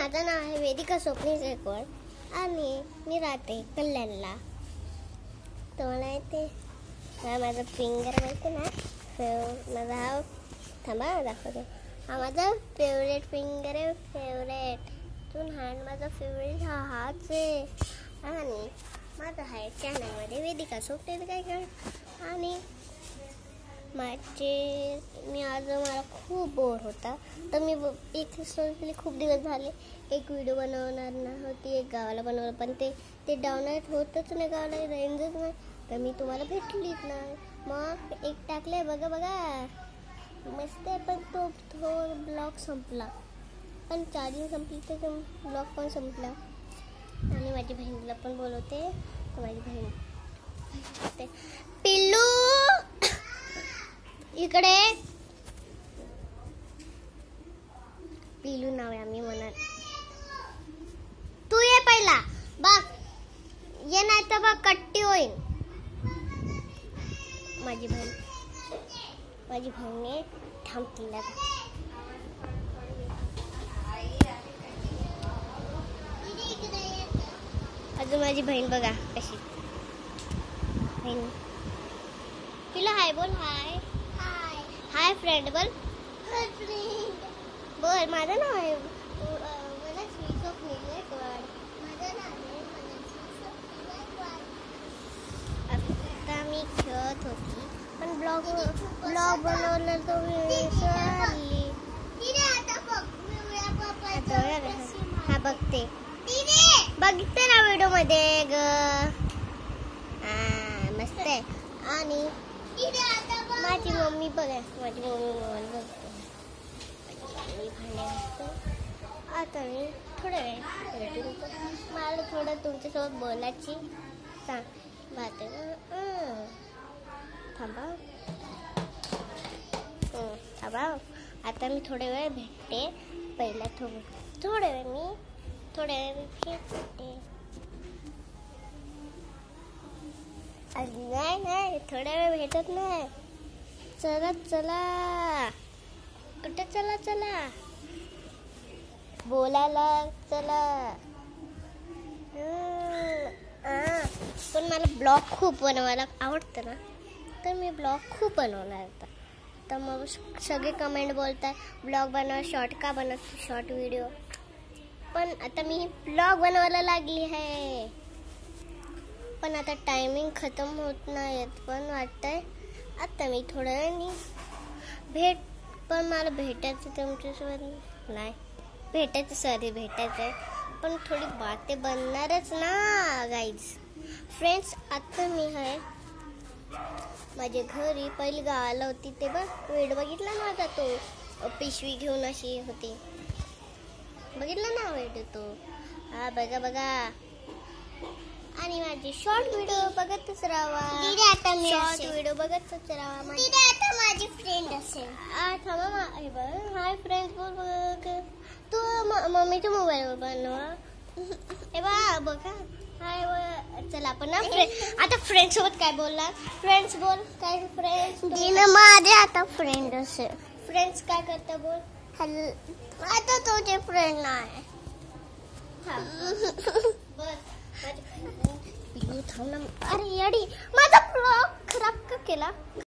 माझं नाव आहे वेदिका स्वप्नील गायकवाड आणि मी राहते कल्याणला. तुम्हाला येते माझं फिंगर माहिती ना, माझा हा थांबा दाखवते. हा माझा फेवरेट फिंगर आहे, फेवरेट तून हँड माझा फेवरेट हा हाच आहे. आणि माझं आहे चॅनलमध्ये वेदिका स्वप्नील गायकवाड. आणि मी आज मला खूप बोर होता तर मी एक स्टोरी खूप दिवस झाले एक व्हिडिओ बनवणार नव्हती. एक गावाला बनवलं पण ते डाउनलोड होतच नाही, गावाला रेंजच नाही, तर मी तुम्हाला भेटलीच नाही. मग एक टाकलंय बघा मस्त आहे, पण तो ब्लॉग संपला, पण चार्जिंग संपली तर ब्लॉग पण संपला. आणि माझी बहिणीला पण बोलवते, तर माझी बहीण पिल्लू इकडे, पिलू नाव आहे आम्ही म्हणत. तू ये पहिला बघ, ये नाही तर बघ कट्टी होईल. माझी बहिणी थांबतीला अजून माझी बहीण बघा कशी. बहीण पिला हाय बोल, हाय हाय फ्रेंड बोल, बोल माझं नाव आहे मनस्वी स्वप्नील गायकवाड. आता मी खेळत होती पण ब्लॉग बनवलं तो विसरली. हा बघते ना व्हिडिओ मध्ये ग, मस्त आहे. आणि माझी मम्मी बघा, माझी मम्मी मोबाईल बघते, आता मी थोड्या वेळ मला थोडं तुमच्यासोबत बोलायची बात थांबा. आता मी थोड्या वेळ भेटते. पहिला थोड्या वेळ भेटते. नाही थोड्या वेळ भेटत नाही. चला कुठे चला बोलायला चला. पण मला ब्लॉग खूप बनवायला आवडतं ना, तर मी ब्लॉग खूप बनवणार होता. तर मग सगळे कमेंट बोलतात ब्लॉग बनव, शॉर्ट का बनवते, शॉर्ट व्हिडिओ. पण आता मी ब्लॉग बनवायला लागली आहे, पण आता टायमिंग खतम होत नाही. पण वाटतंय आता मी थोड्या वेळाने पण मला भेटायचं तुमच्यासोबत नाही, भेटायचं पण थोडी बातें बनणारच ना गाईज. फ्रेंड्स आता मी आहे माझ्या घरी. पहिली गावाला होती ते व्हिडिओ बघितला ना, आता तो पिशवी घेऊन अशी होती, बघितला ना व्हिडिओ तो. हा बघा. आणि माझे शॉर्ट व्हिडिओ बघतच राहा, शॉर्ट व्हिडिओ बघतच राहा. माझी फ्रेंड असेल. हाय फ्रेंड बोल बघ. तू मम्मीच्या मोबाईलवर बनवा बघा. हाय चला आपण ना आता फ्रेंड सोबत काय बोलणार. फ्रेंड्स बोल काय. फ्रेंड्स माझे आता फ्रेंड असेल. फ्रेंड्स काय करता बोल. हॅलो आता तुझे फ्रेंड नाही. थांब ना. अरे येडी माझा ब्लॉग खराब का केला.